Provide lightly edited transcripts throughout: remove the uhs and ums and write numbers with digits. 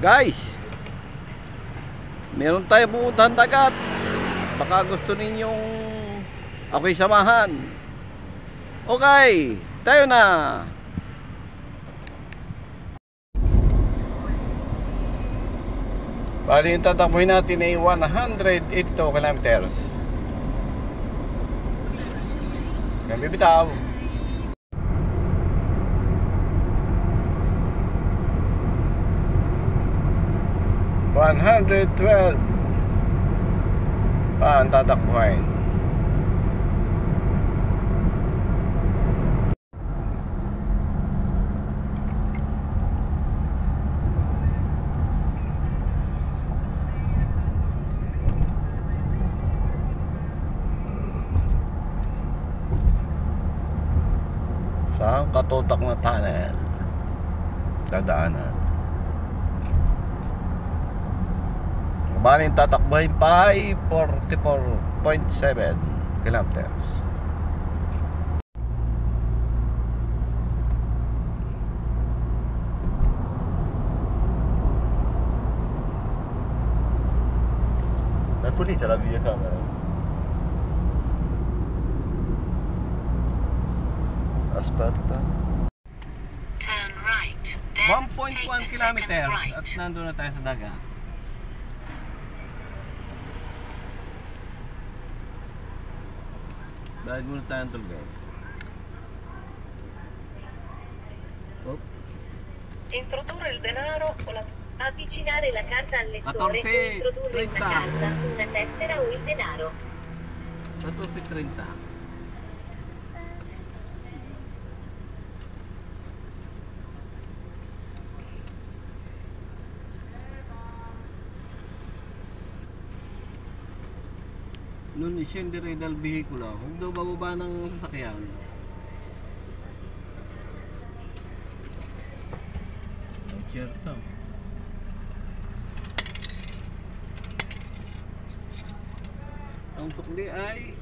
Guys, meron tayo pupuntahan dagat. Baka gusto ninyong ako'y samahan. Okay, tayo na. Bali yung tatakbuhin natin ay 182 kilometers. Kami bitaw. 112 pa ang tatakbuhin. Saan katutak na tunnel dadaanan? Bali tatakbuhin pa ay 44.7 kilometers. È pulita la videocamera? Aspetta. Turn right. 1.1 kilometers at nandun na tayo sa dagat. Dahil muna tayo tol guys. Introdurre il denaro o avvicinare la carta al lettore o 14:30. introdurre una carta, una tessera o il denaro. 14:30. Non scendere dal veicolo, huwag daw bababa ng sasakyan. Certo. Ang tukli ay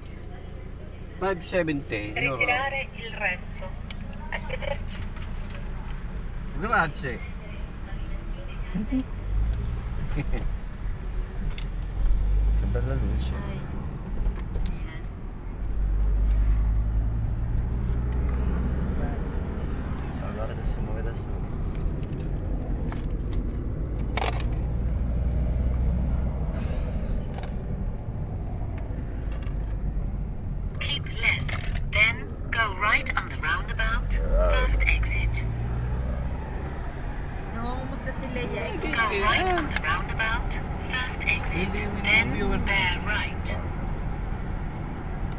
570 euro. Ritirare il resto. Arrivederci. Grazie. Che bella luce. Guarda che si muove da solo. Keep left, then go right on the roundabout. First exit. Kumusta si Leia? Go right on the roundabout. First exit, then bear right.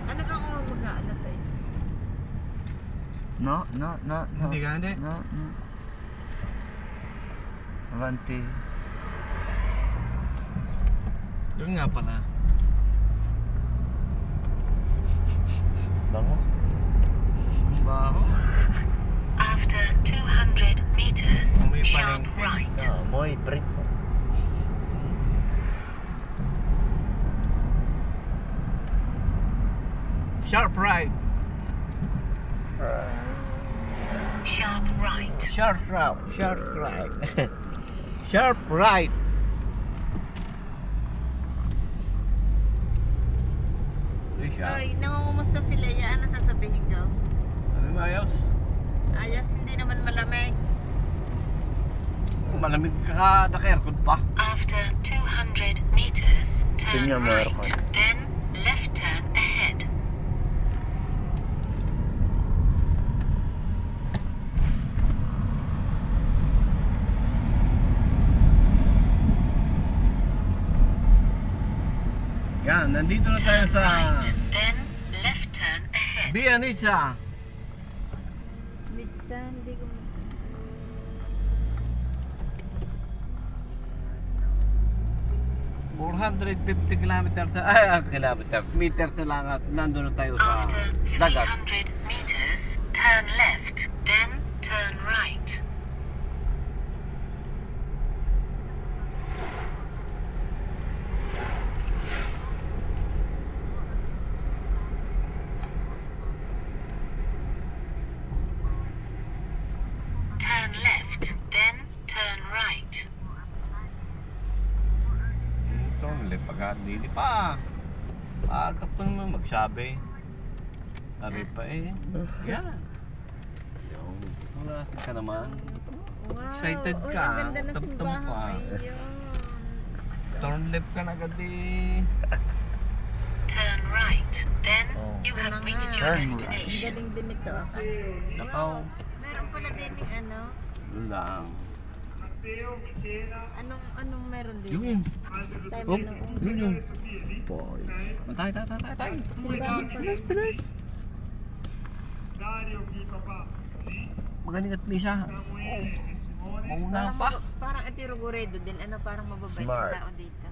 Ano kang mag-aala sa isa? No. Hindi ka, hindi? No. Avanti. Yun nga pala. Bango. Baho. After 200 meters, May sharp palengke. right. No, muy fritto. Sharp right. Sharp right. Sharp right. Sharp right. Sharp right. Ay, nangungumusta si Leia. Ano sasabihin ko? Ano yung ayos? Ayos, hindi naman malamig. Malamig ka naka-aircon pa. After 200 meters, turn Tingnan mo, right. aircon. Then left turn ahead. Yan, nandito na tayo Turn sa right. Then left turn ahead. Bianitsa. Mitsa, hindi ko... 450 kilometers meters na lang at nandun na tayo sa After dagat. 300 meters, turn left. Then turn right. Turn left, then turn right. Ulit pagka hindi pa. Agap pa naman magsabi. Sabi pa eh. Yan. Wala ka naman. Wow. Excited Uy, ka. ang ganda ng Tamtam pa. simbahan. Ayun. Turn left ka na agad eh. Turn right. Then Oh. you have Ano reached nga. your Turn right. Ang destination. galing din ito. Nakaw. Meron pala din yung ano. Lang. Anong meron din? Yun. Time Oh, ano. yun. Points. Tay. Simbahan pala. Bilis. Magaling at Lisa. Mauna pa. Parang ito yung Rogoredo din. Ano, parang mababait Smart. yung tao dito.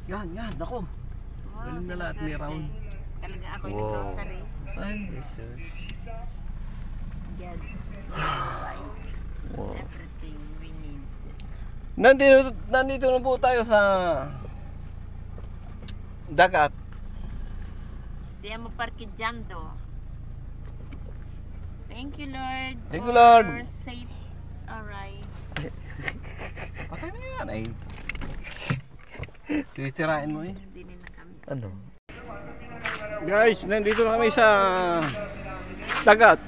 Yan. Ako. Wow, Galing na lahat ni sinuswerte. Raul. Talaga ako yung Wow. grocery. Ay. Jesus. God. Wow. Everything we need. Nandito na po tayo sa dagat. Stiamo parcheggiando. Thank you, Lord. Thank you, Lord. For safe arrive. Patay na yan ay. Titirain mo eh. Hindi nila kami. Ano? Guys, nandito na kami sa dagat.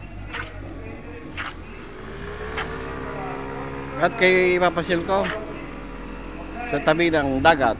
At kay papasyal ko sa tabi ng dagat.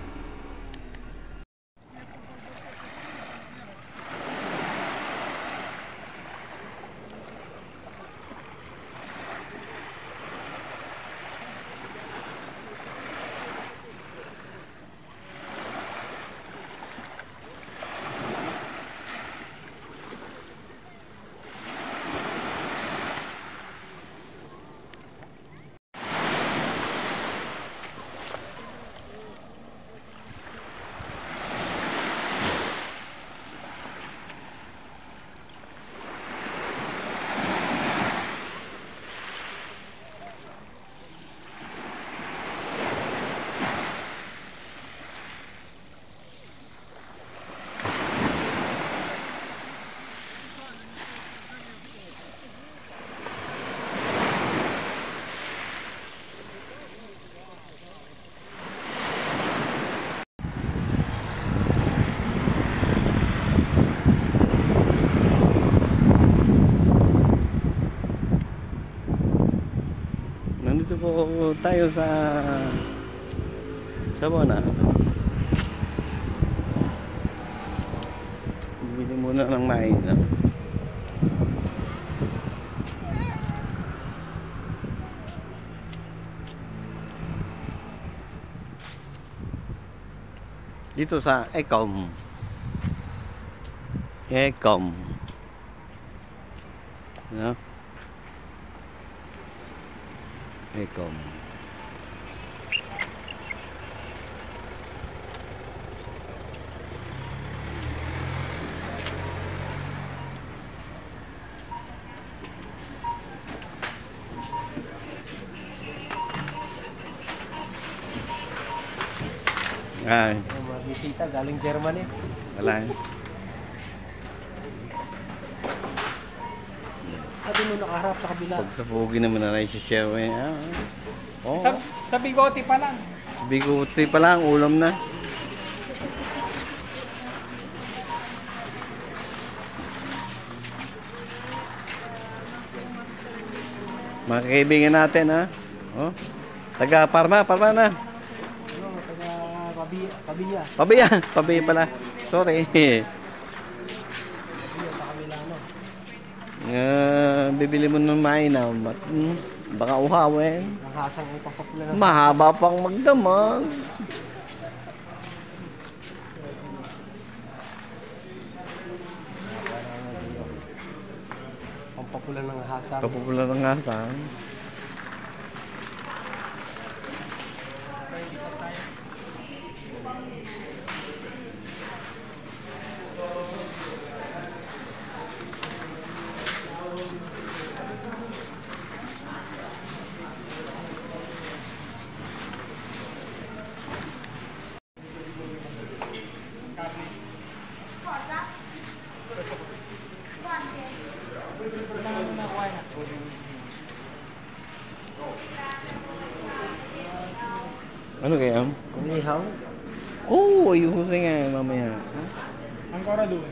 Nandito po tayo sa Sabona. Bili muna ng mainam. Dito sa Ecom. No? Ecom. Ay, Mga bisita galing Germany. wala. Sabi mo nakaharap sa kabila. Pag sa pugi naman na rin si Chef eh. Oh, Sa bigote pa lang. biguti pa lang, ulam na. Mga kaibigan natin ha. Oh. Taga Parma na. Ano, taga Kabiya. Pabiya pala. Sorry. Kabiya sa kabila no. Bibili mo ng mainam at baka uhawin. Nahasang ipapapula ng Mahaba pang magdamag. pampapula ng hasang. Kapupulan ng asang. Ano kaya? Kumihaw. Oo, yung husay nga mamaya. Ang kora doon.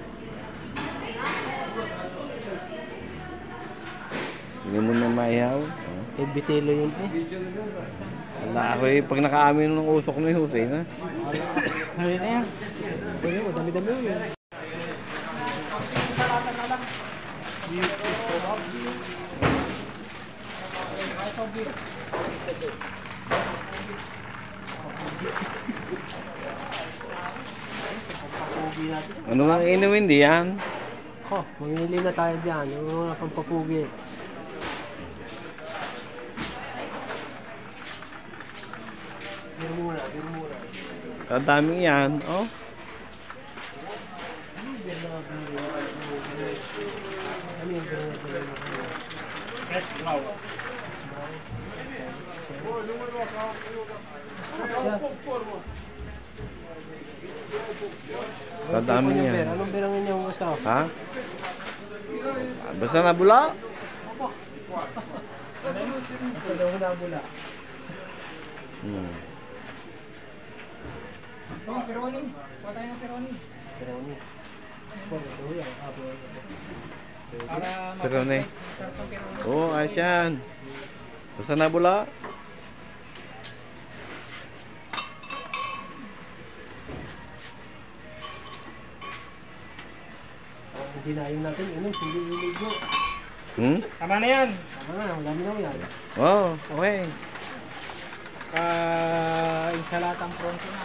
Hindi mo na maihaw. Eh, bitelo yun eh. Wala ako eh, pag nakaamin ng usok na yung husay na. Ayun na yan. Pwede mo, dami-dami yun. Papugi natin. Ano nga inumin di yan? Oh, mamili na tayo dyan. Yung mga pampapugi. Biro muna, biro muna. Kadami yan, oh. Ano yung biro? Fresh flour. Kadami yan. Anong birangin niyo gusto? Ha? Basta na bula? Basta daw na bula. Oh, pironi. Kuha tayo ng pironi. Birangin. Ito yan. Para Pironi. masarap ang pironi. Oo, ayos yan. Basta na bula? Hindi na yun natin. Hindi iligo. Tama na yan. Tama na, ang dami na yan. Oo, okay. Insalatang pronto na.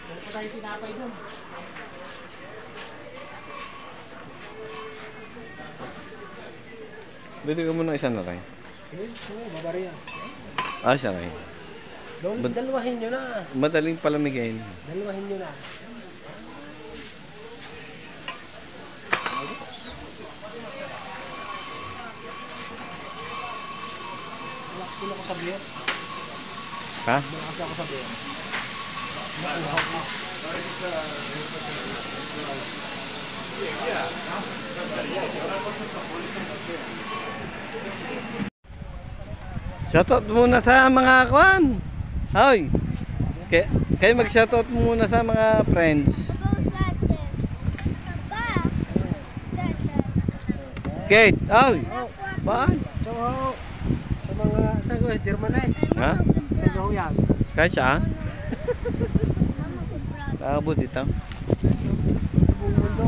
Meron pa tayo tinapay doon. Bili ka muna isang lakay. Mabari yan. Ah, siya kayo. Dalawahin nyo na. Madaling palamigin. Dalawahin nyo na. Sino ko sa beer? Ha? Malakas ako sa beer. Shoutout muna sa mga kwan. Hoy. Kayo mag-shoutout muna sa mga friends. Kate, hoy. Bye. So, sa mga tago, German eh. Ha? Sa gaw yan. Kaya siya? Kaabot ito. Sa buong mundo.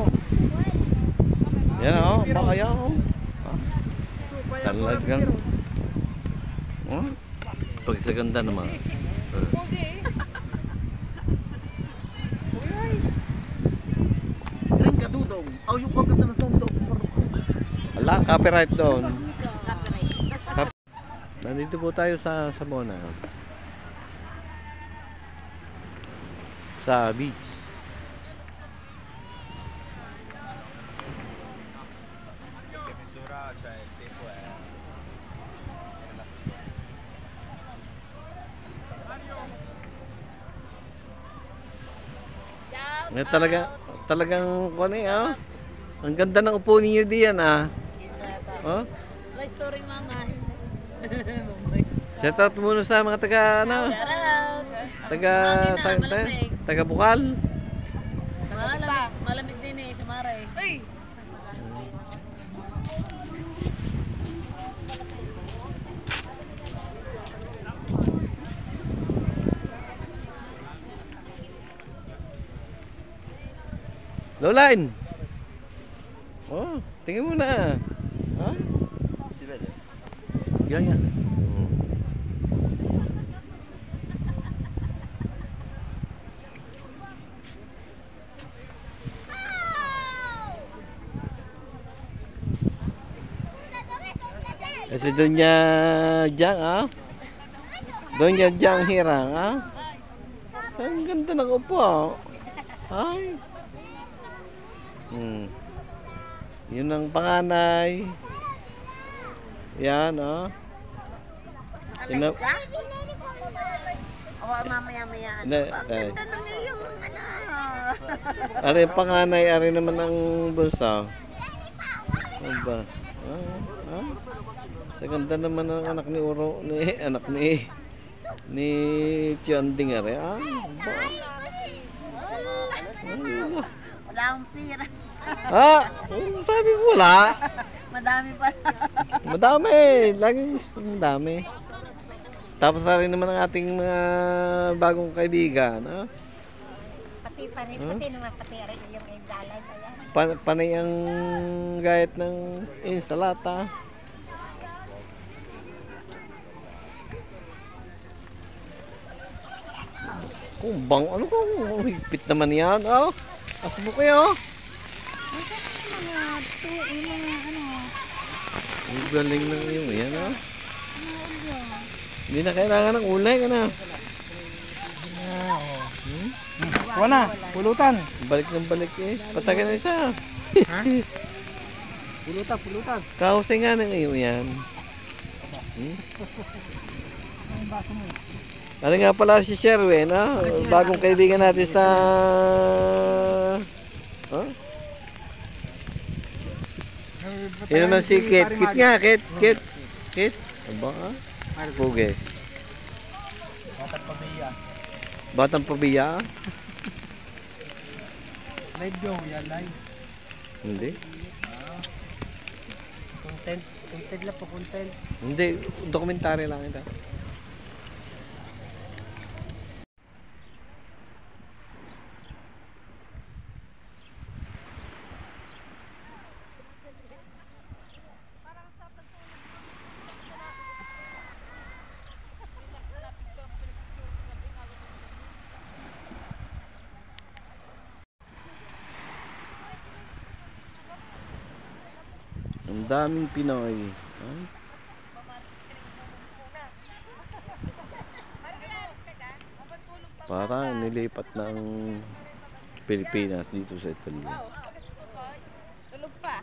Yan o, baka yan o. Talagang. Oh, pagsaganda naman. Drink ka dudong. Aw, yung kaganda na sound daw. Ala, copyright doon. Nandito po tayo sa Sabona. Sa beach. Talagang kuno ah. Ang ganda ng upo niyo diyan ah. Oh? My story, mama. Shout out muna sa mga taga ano? Taga Bukal. Malamig din eh, sa Maray. Ay! Lowline. Oh, tingin mo na. Ha? Yan yan. Kasi doon niya Jang, ah. Doon niya Jang Hirang, ah. Ang ganda ng upo, ah. Ay. Yun ang panganay. Yan, oh. Alag ka? O, mamaya-maya. Hindi, Ang ganda ng iyong ano. Ari panganay, ari naman ang bunso. Ano ba? Sa ganda naman ng anak ni Uro, ni Tianding are. Wala akong pira. Sabi ko wala. Madami pa. Madami. Laging madami. Tapos na rin naman ang ating mga bagong kaibigan. Pati naman pati rin yung indalay pa yan. Panay ang gayat ng insalata. Kumbang, ano kung higpit naman yan, Asbo kayo, Ang galing ng yung yan, Hindi na kailangan ng ulay ka na. Wala, pulutan. Balik ng balik Patagan na isa. Pulutan. Kahusay nga ng iyo yan. Ano nga pala si Sherwin, bagong kaibigan natin sa... Yun naman si Kit. Kit nga, Kit. Aba, Puge. Batang pabiya. Live yun, yan live. Hindi. Content lang po, content. Hindi, dokumentary lang ito. Ang daming Pinoy. Parang nilipat ng Pilipinas dito sa Italy. Tulog pa.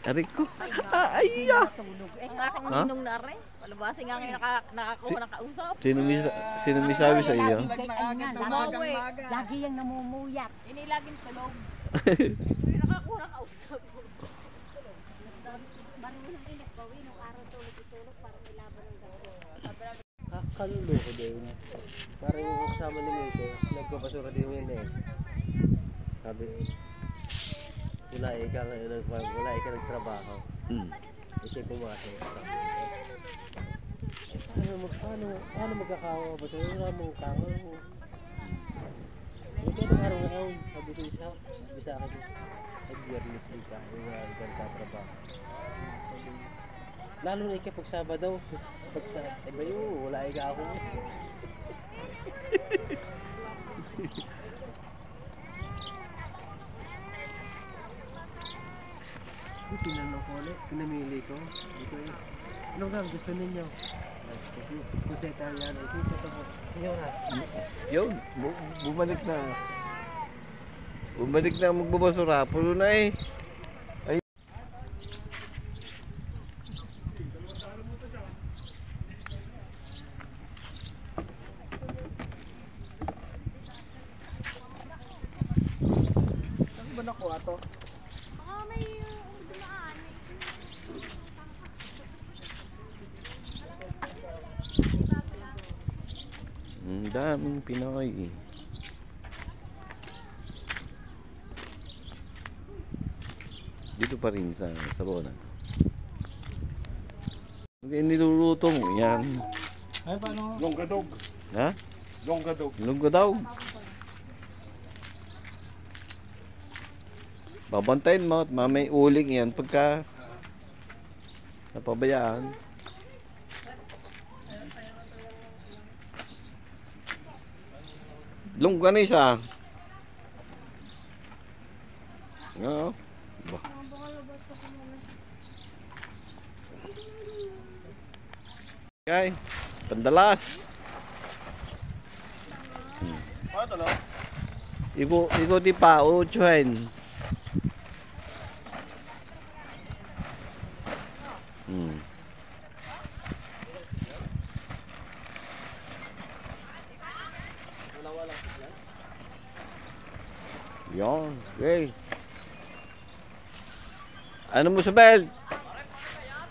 Aray ko. Ay! Ang aking ninong na rin. Palabasing nga ngayon nakakuha ng kausap. Sino may sabi sa iyo? Lagi yung namumuyat. Inilagin tulog. Nakakuha ng kausap. Marami nang init bawi nung araw tulog para may laban ng gabi. Kalulo ko din. Parang yung kasama ni Mike, nagpapasura din mo yun Sabi, wala ka nagtrabaho. Kasi pumasok. Paano magkakawa ba? Wala mong kawa mo. Ito ng araw-araw, sabi ko sa akin, nag-biyernes dito, yung nagtatrabaho. Lalo na kapag Sabado, pag sa iba yun, wala ka ako. Tinanong ko ulit, pinamili ko. Ano nga gusto ninyo? Kuseta yan, ito sa senyora. Yun, bumalik na. Bumalik na magbabasura. Pulo na Ay. Saan ba nakuha to? May dumaan. Ang daming Pinoy. Dito pa rin sa Sabona. Hindi niluluto mo yan. Ay, paano? Longgadog. Ha? Longgadog. Lunggo daw. Babantayin mo at mamay uling yan pagka napabayaan. Lunggo na isa. Oo. Okay, pandalas. Ano no? Iko di pa uchuhin. Yon, okay. Ano mo sa belt?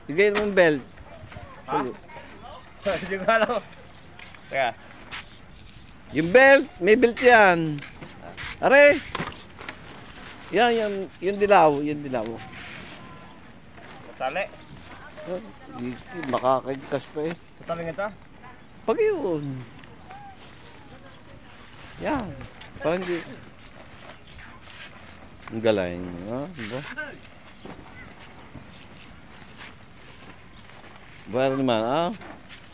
Bigay mo yung belt. Hindi ko alam. Teka. Yung belt, may belt yan. Are. Yan, yung dilaw, yung dilaw. Tali. Makakagkas pa eh. Tali nga ito? Pag yun. Yan. Parang di. Ang galing. Ha? Diba? Bara naman, ah?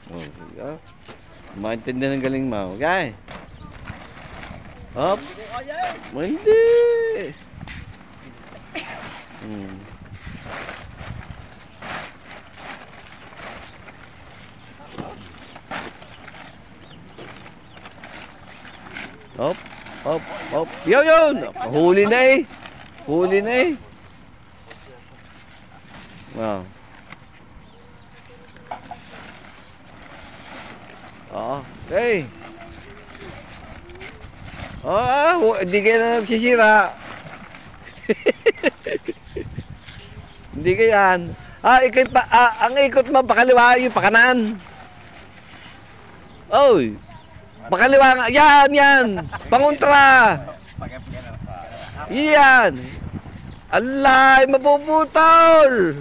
Oh, ah. Maintindihan ng galing mo. Okay. Hop. Hindi. Hop. Hop. Hop. Yun. Huli na eh. Huli na eh. Wow. Okay. Hindi kayo na nagsisira. Hindi ka yan. Ang ikot mo, pakaliwa yung pakanan. Oy. Pakaliwa nga. Yan. Pangontra. Yan. Alay, mapuputol.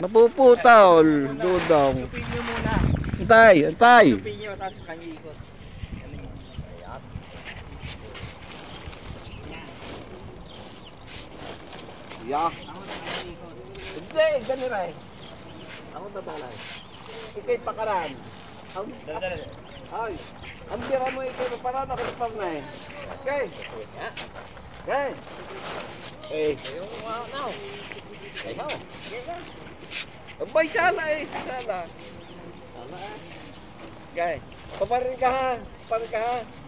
Mapuputol. Dudong. Pinyo muna. Antay. Pinyo, tapos kanya ikot. Yeah. Hindi, ganun rin. Ako tatalay. Ikay pakaran. Ay, ang bira mo ikay pakaran, ako napang na eh. Okay. Okay. Hey. Now. Okay, now. Abay, sala eh. Sala. Okay. Paparin ka ha.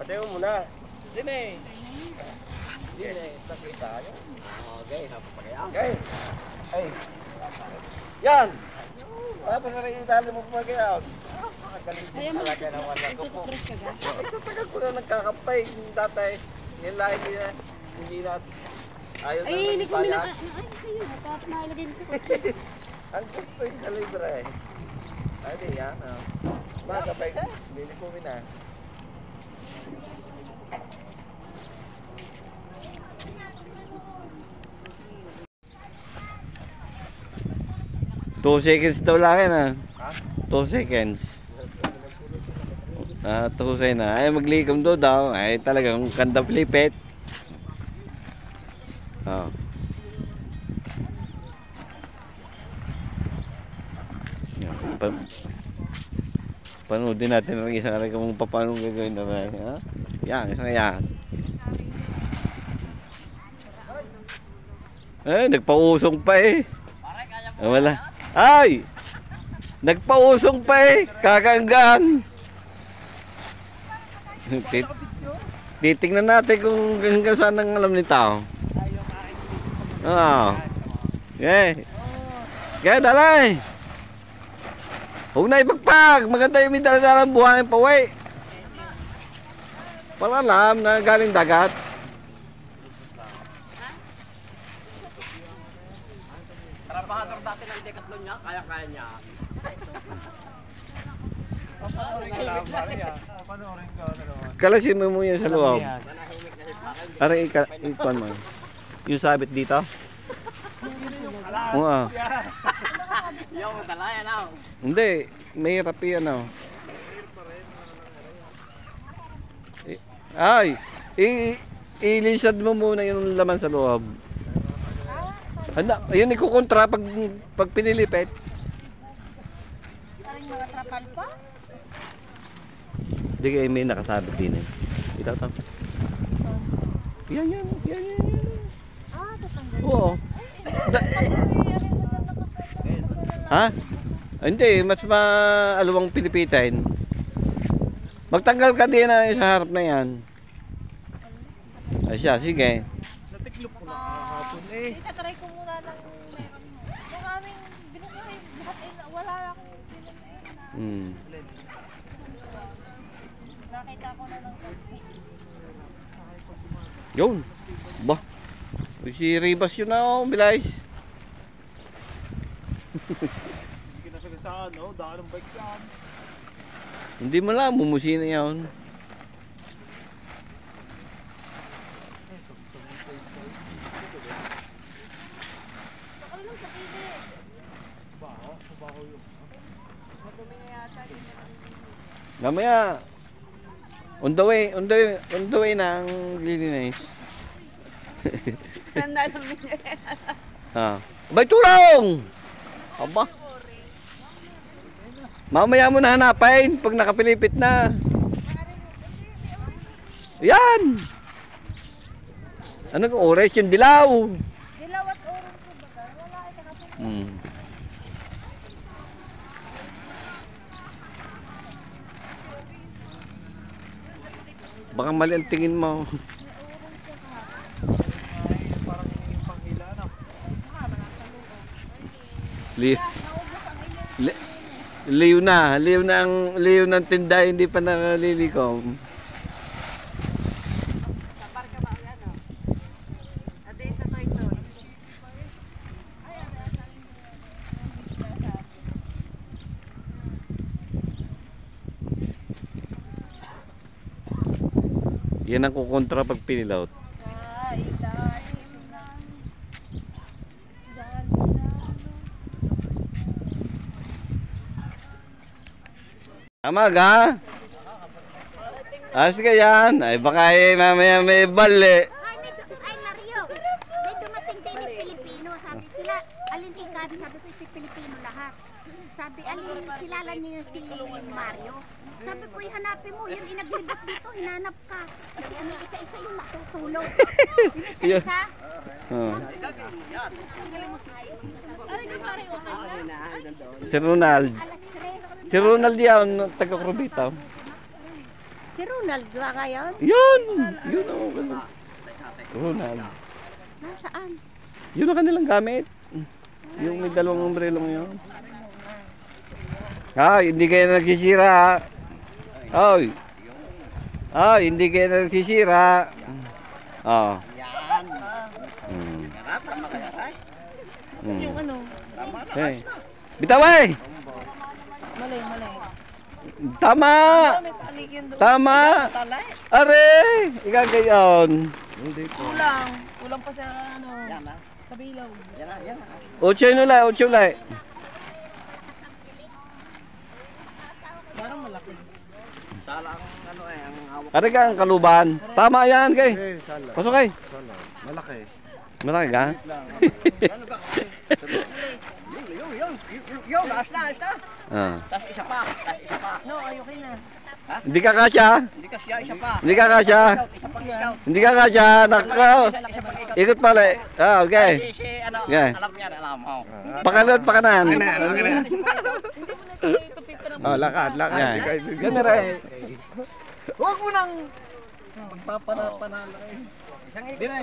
Pati mo muna. Dine. Sakit tayo. Okay, napapagaya. Okay. Ay. Yan. Tapos na rin yung tali mo pumagayaw. Magaling talaga naman ako po. Tagal ko na nagkakapay. Yung tatay. Yan lahat nila. Hindi na. Ayaw na Ay, hindi ko nagpaya. ay, kayo. Tapos nailagay nito sa kotse. Ang gusto yung kalibre. Ay, di yan. Magkapay. Bili ko na. Two seconds daw lang yan, 2 seconds. Tusay na. Ay, maglikom daw. Ay, talagang kanda flipet. Panoodin natin ang isang aray kung paano gagawin na rin. Yan, isang yan. Ay, nagpausong pa eh. Wala. Ay! Nagpausong pa eh. Kakanggan. Titingnan natin kung hanggang saan ang alam ni tao. Okay. Okay, dalay. Huwag na ipagpag. Maganda yung may daladalang buhangin pa, wey. Para alam na galing dagat. Trabahador dati ng Decathlon niya, kaya-kaya niya. Kalasin mo yun sa loob. Para ikuan mo. Yung sabit dito? Oo. Yung talaya na. Hindi, may rapi ano. Ay, ilisad mo muna yung laman sa loob. Ano, ayun ikukontra pag pinilipit. Aling mga trapal pa? Hindi kayo may nakasabit din eh. Ito. Yan. Tatanggal. Oo. Ha? Hindi, mas maalawang pilipitin. Magtanggal ka din na sa harap na yan. Ay siya, sige. Natiklop ko na kahapon eh. Itatry ko muna ng meron mo. Yung aming binukuhin, bukat wala akong binukuhin na. Nakita ko na ng konti. Yun. Ba. Uy, si Ribas yun na oh, Bilay. Hindi ka na siya sa ano, daan ng bike yan. Hindi mo lang, mumusina yun. Mamaya, on the way na ang lilinis. Tanda namin niya. Ah. Abay, tulong! Aba. Mamaya mo na hanapin pag nakapilipit na. Yan! Ano kung orange yung dilaw? Dilaw at orange ko ba? Wala ay nakapin. Hmm. Baka mali ang tingin mo. Parang yung panghila na. Liw na ang tinda, hindi pa nakalilikom. Sa parka ba yan o? Ate sa toy toy. Yan ang kukontra pag pinilaut. Sa ilalim ng daan. Amag ha? Sige yan. Ay baka mamaya may bali. Ay, Mario, may dumating din yung Pilipino. Sabi sila, alin ikat? Sabi ko, si Pilipino lahat. Sabi, alin, kilala niyo si Mario. Sabi ko, hanapin mo. Yun, inaglibot dito, hinanap ka. Kasi ano, isa-isa yung natutulog. Yung isa-isa. Oh. Ay, di pare okay na. Si Ronald. Si Ronald yan, taga-Crubitaw. Si Ronald, ba ngayon? Yun! Yun o. Ronald. Nasaan? Yun ang kanilang gamit. Yung may dalawang umbrelong yun. Ay, hindi kayo nagsisira. Ay. Ay, hindi kayo nagsisira. Oo. Yan. Hmm. Harap, tama kaya tay? Yung ano? Okay. Bitaway! Mali. Tama! May paligyan doon. Tama! Are! Igagayon. Kulang pa sa ano. Yan na. Sa bilaw. Yan na, yan na. Ocho nulay, ocho nulay. Parang malaki. Sala ang ano eh, ang hawak. Are ka ang kaluban. Tama yan kay. Sala. Pasok kay. Sala. Malaki. Malaki ka? Ano ka kasi? Yung, laas na. Ah. Tas isa pa. No, ayoko na. Hindi ka kasya? Hindi ka siya, isa pa. Hindi ka kasya? Isa pa ikaw. Hindi ka kasya? Nakaw. Isa pa ikaw. Ikot pala. Ah, okay. Si ano, Okay. alam mo. Pakalot, pakanan. Hindi mo na ito pipa ng Oh, lakad. Yan. Ikaw, Yan na rin. Huwag mo nang magpapanala eh. Di na,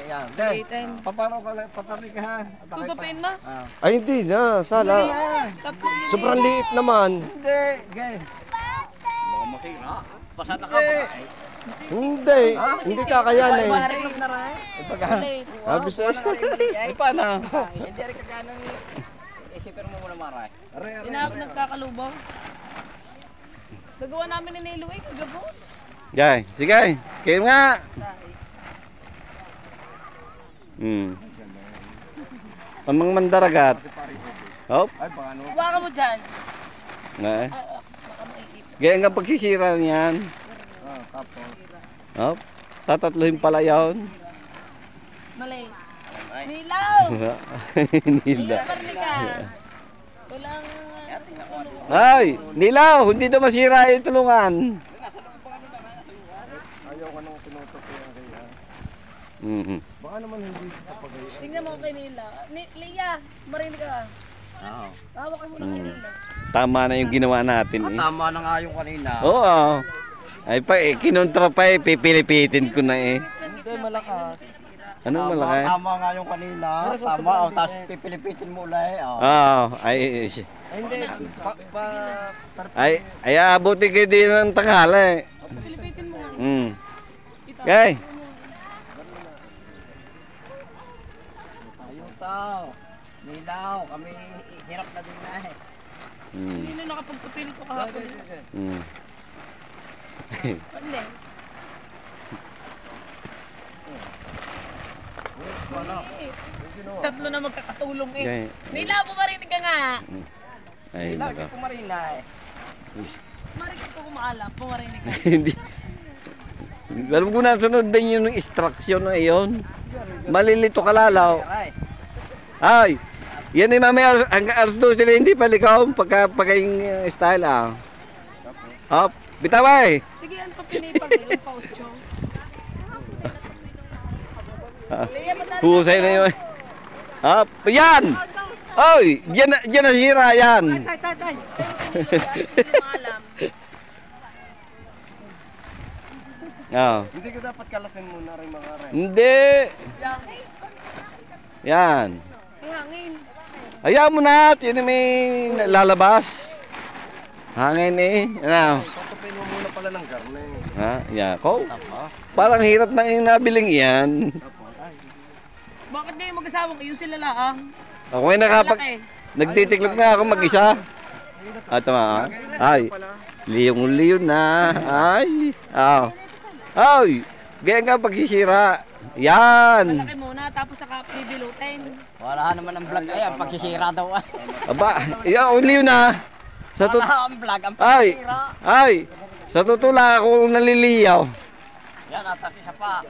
yan. Palitan. Papano ka lang, patari ka ha. Tutupin mo? Ay, hindi na. Sala. Tatlo yun. Sobrang liit naman. Hindi. Okay. Baka makira. Basta na ka. Hindi. Hindi kakayanin. Tiklop na rin. Mali. Sabi sa Ay, paano? Hindi rin kaganan. Isipin mo muna maray. Nagkakalubaw. Nagawa namin ni Nilo eh, kagabo. Gay, sige. Kayo nga. Ang mga mandaragat. Hop. Huwaka mo dyan. Nga eh. Baka maikip. Gaya nga pagsisira niyan. Hop. Tatatluhin pala yun. Mali. Nilaw! Nila. Marli ka. Walang... Ay, nilaw. Hindi daw masira yung tulungan. Ayaw ko nang tinutupi ang kaya. Baka naman hindi kapag Tingnan mo kay Nila. Lia, marinig ka. Oo. Hawak ka muna kay Nila. Tama na yung ginawa natin eh. Tama na nga yung kanina. Oo. Ay pa eh, kinontra pa eh, pipilipitin ko na eh. Hindi, malakas. Anong malaki? Tama nga yung kanina. Tama. O, tapos pipilipitin mo ulit. Oo. Ay, hindi. ay, abuti kayo din ng tanghala eh. Pilipitin mo nga. Okay. ito. Nilaw, kami hirap na din na eh. Hindi na nakapagtupi nito kahapon. Hindi. Tatlo na magkakatulong eh. Okay. Nila, pumarinig ka nga. Ay, Nilaw, naka. hindi ko marina eh. Marinig ko kumaalam, pumarinig ka. Hindi. Alam ko na, sunod din yung instruction na iyon. Malilito kalalaw. Aray. Ay, yan ay mamaya hanggang alas 12 na hindi palikaw pagkaing style Hop, bitaway. Sige, yan pa pinipag yung paucho. Husay na yun. Hop, yan! Oy, dyan na sira yan. Kumaalam. Hindi ko dapat kalasin muna rin mga rin. Hindi. Yan. May hangin. Ayaw mo na, yun may lalabas. Hangin eh. Ano? Tutupin mo muna pala ng garne. Ha? Yeah. Ko? Parang hirap na yung nabiling yan. Bakit ngayon mag-asawang kayo sila laang? Ako ay nagtitiklop nga ako mag-isa. Tama. Ay, liyong-liyon na. Ay. Ay, ganyan nga pagsisira. Yan. Malaki muna, tapos saka bibilutin. Wala naman ang vlog ay, ang pagsisira daw. Aba, liyo na. Wala ang vlog, ang Ay, pagsisira. sa tutula ako naliliyaw. Yan, atake siya pa.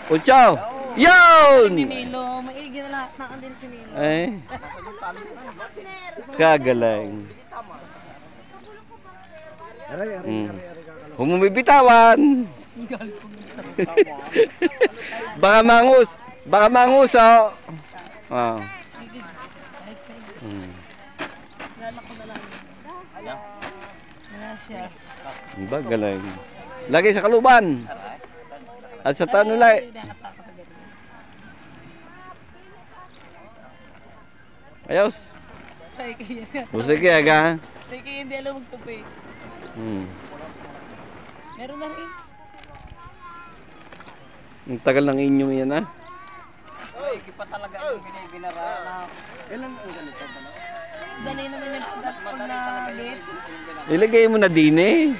Utsaw. Yun! Sinilo, maigi na lahat na andin sinilo. Ay. Kagaling. Kung bumibitawan. Baka mangus, oh. Lala ko na lang. Wala siya. Ba, galing. Lagay sa kaluban. At sa tanulay. Ayos. Say kaya. Sige, aga. Say kaya hindi alam magtupi. Meron na rin. Ang tagal ng inyong yan, ha? Uy, kipa talaga yung binara na. Ilan ang ganito ba na? Dali naman yung pag-nabit. Ilagay mo na din, eh.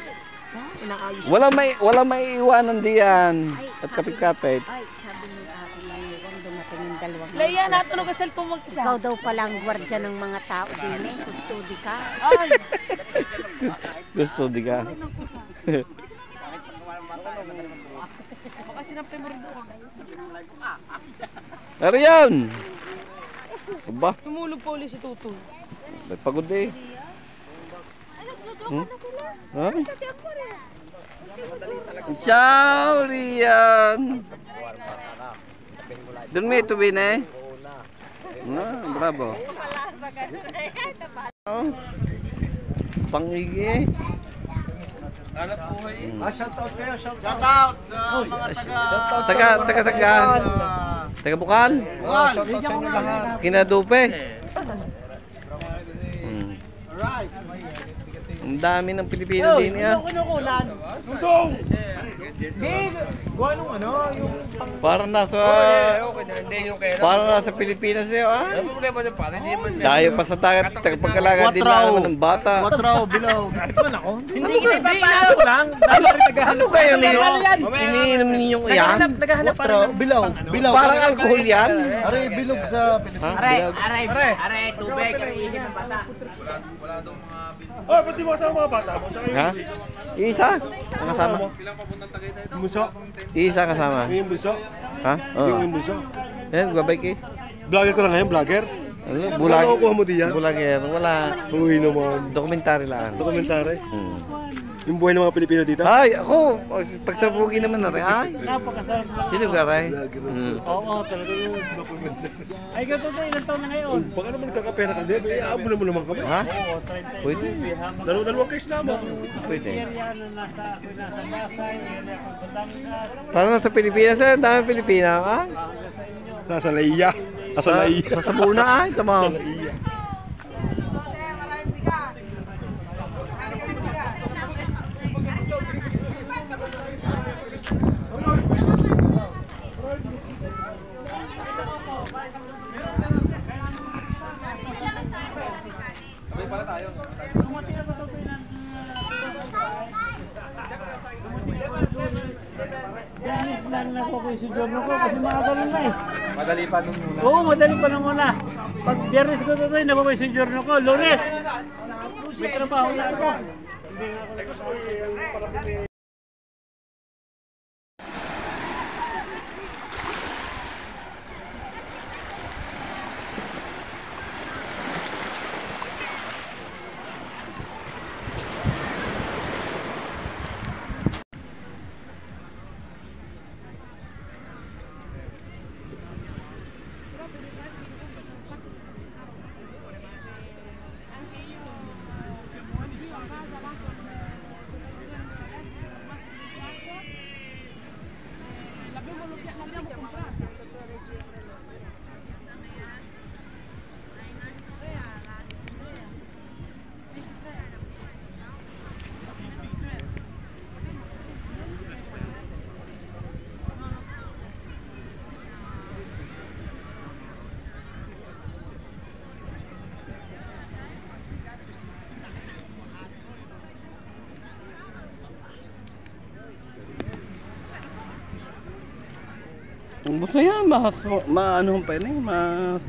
Inaayos. Wala may iwanan diyan. At kapit-kapit. Ay, sabi ni Ate Mayroon, dumating yung dalawang. Leia, natulog ka cellphone mag-isa. Ikaw daw palang gwardya ng mga tao din eh. Custody ka. Ay! Gusto di ka. Baka sinampay mo rin doon. Ano yan? Aba, Tumulog pa ulit si Tutoy. pagod eh. Ha? Ciao, Rian. Doon may tubi na eh. Bravo. Pangigi. Shoutout kayo, shoutout sa mga Taga Bukal. shoutout sa inyo lahat. Kinadupe. Alright. Ang dami ng Pilipino din niya. Kinukulan. Tudong! Hindi, gawa nung ano, yung pang... Parang nasa Pilipinas niyo, ah. Ano problema niyo pare? Hindi man... Dayo pa sa dagat, tagapagkalaga din naman ng bata. Watraw, bilaw. Kahit man ako. Hindi inaano ko lang. Dahil rin naghahanap. Ano kayo ninyo? Iniinom ninyong iyan? Naghahanap pa Watraw, rin. bilaw. Bilaw. Parang alkohol yan. Aray, bilog sa Pilipinas. Aray, tubig, karihin ng bata. Oh, pati mo kasama mga bata mo. Tsaka yung Ha? busis. Isa? Ang kasama? Yung buso. Isa kasama. Yung buso. Ha? Oo. Yung buso. Yan, babay kay. Vlogger ko na ngayon, vlogger. Ano? Ano kukuha mo diyan? Bulagyer. Wala. Uy naman. Dokumentary lang. Dokumentary. Yung buhay ng mga Pilipino dito. Ay, ako. Pagsabugi naman natin. Ay. Napakasarap. Sino ka, Ray? Oo, talaga yung dokumentary. Ay, ganito na, ilang taon na ngayon? Baka naman kakapera ka din. Iaabon mo naman kami. Ha? Pwede. Dalawang case lamang. Pwede. Parang nasa Pilipinas, ang dami Pilipina, ha? Sa Laiya. Sa Laiya. Sa Sabuna, ay. Tama. kasi mga ganun na eh. Madali pa nung muna. Oo, madali pa lang muna. Pag Biyernes ko tutoy, nababay yung journal ko. Lunes, may trabaho na ako. Hindi na ako nagsasabi. Basta yan, maano pa yun eh,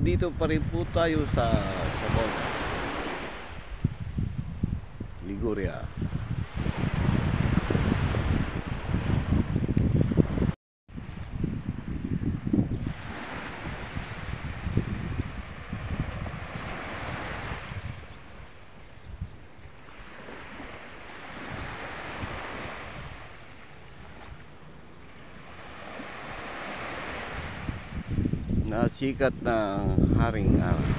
nandito pa rin po tayo sa Sabona, Liguria. Nasikat na haring araw.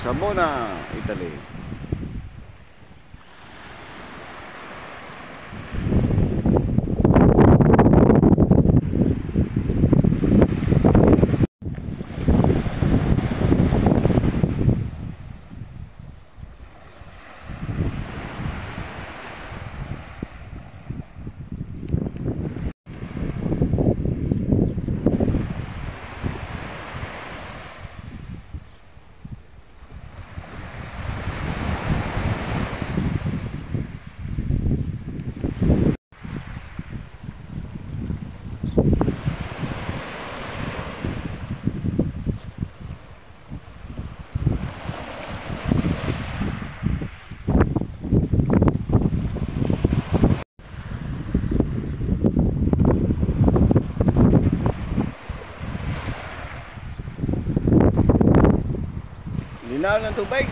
Sabona, Italy. Linaw ng tubig.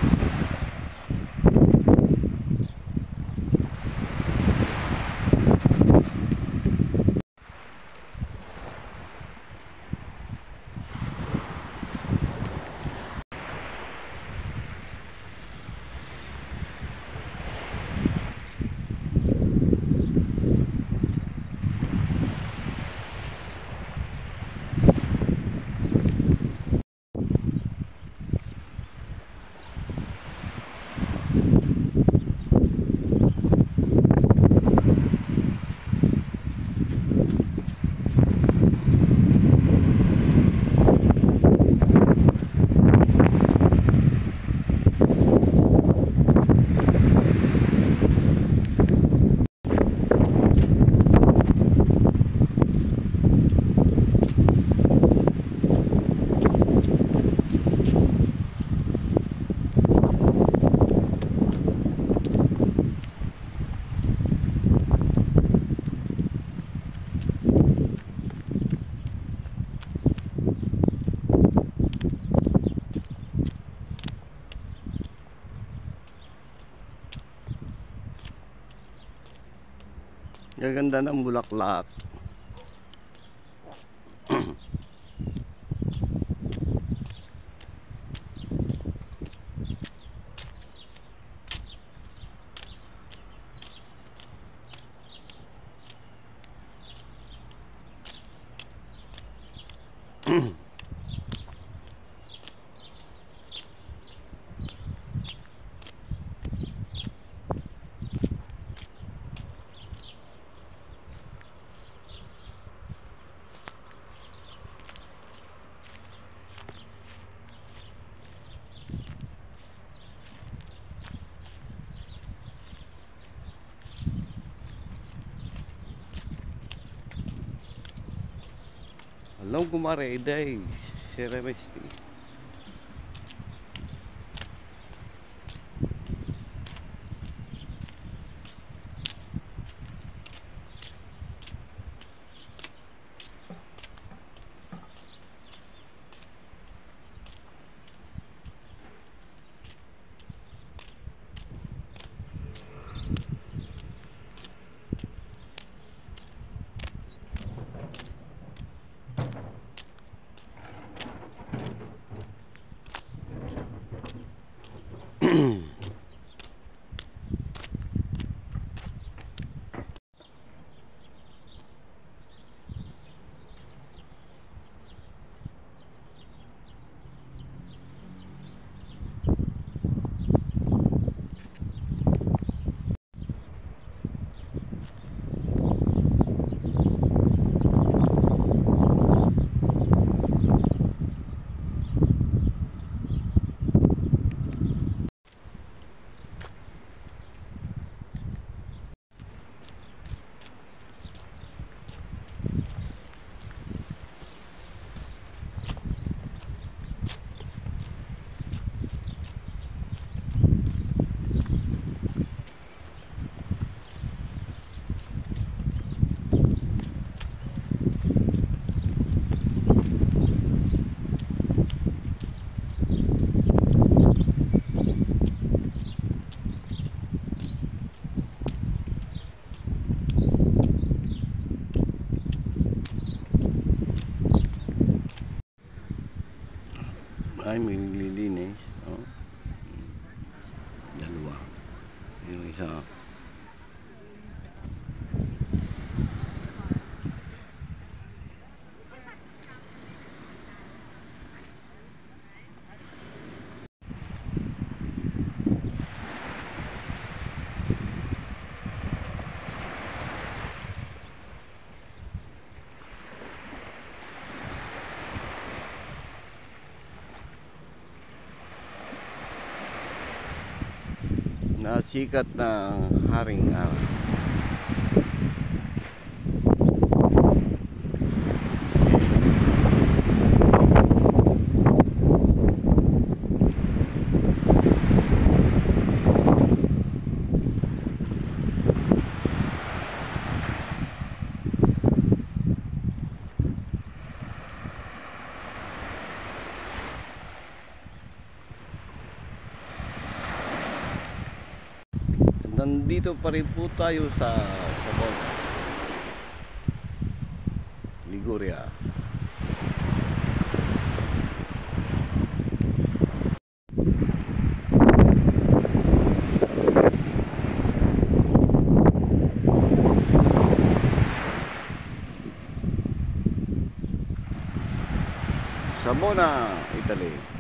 Gaganda ng bulaklak. Alam ko mare, day, Seremesti. na sikat ng haring araw. Nandito pa rin po tayo sa Sabon, Liguria. Sabona, Italy.